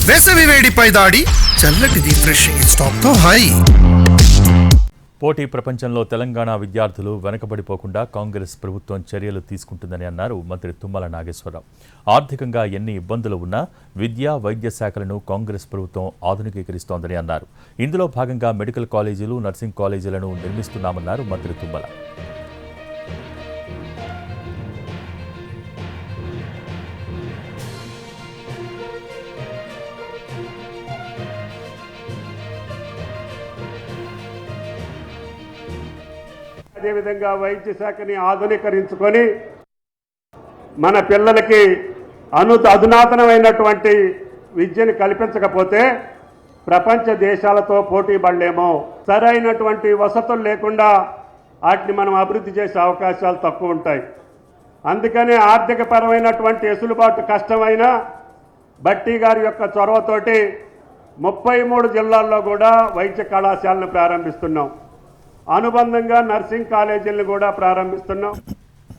వేసవి వేడిపై దాడి చల్లటి రిఫ్రెషింగ్ స్టాక్ తో హై. పోటీ ప్రపంచంలో తెలంగాణ విద్యార్థులు వెనకబడిపోకుండా కాంగ్రెస్ ప్రభుత్వం చర్యలు తీసుకుంటుందని అన్నారు మంత్రి తుమ్మల నాగేశ్వరరావు. ఆర్థికంగా ఎన్ని ఇబ్బందులు ఉన్నా విద్యా వైద్య శాఖలను కాంగ్రెస్ ప్రభుత్వం ఆధునికీకరిస్తోందని అన్నారు. ఇందులో భాగంగా మెడికల్ కాలేజీలు, నర్సింగ్ కాలేజీలను నిర్మిస్తున్నామన్నారు మంత్రి తుమ్మల. అదేవిధంగా వైద్య శాఖని ఆధునీకరించుకొని మన పిల్లలకి అధునాతనమైనటువంటి విద్యను కల్పించకపోతే ప్రపంచ దేశాలతో పోటీ పడలేమో. సరైనటువంటి వసతులు లేకుండా వాటిని మనం అభివృద్ధి చేసే అవకాశాలు తక్కువ ఉంటాయి. అందుకనే ఆర్థిక పరమైనటువంటి వెసులుబాటు కష్టమైన భట్టి గారి యొక్క చొరవతోటి 33 జిల్లాల్లో కూడా వైద్య కళాశాలను ప్రారంభిస్తున్నాం. అనుబంధంగా నర్సింగ్ కాలేజీలను కూడా ప్రారంభిస్తున్నాం.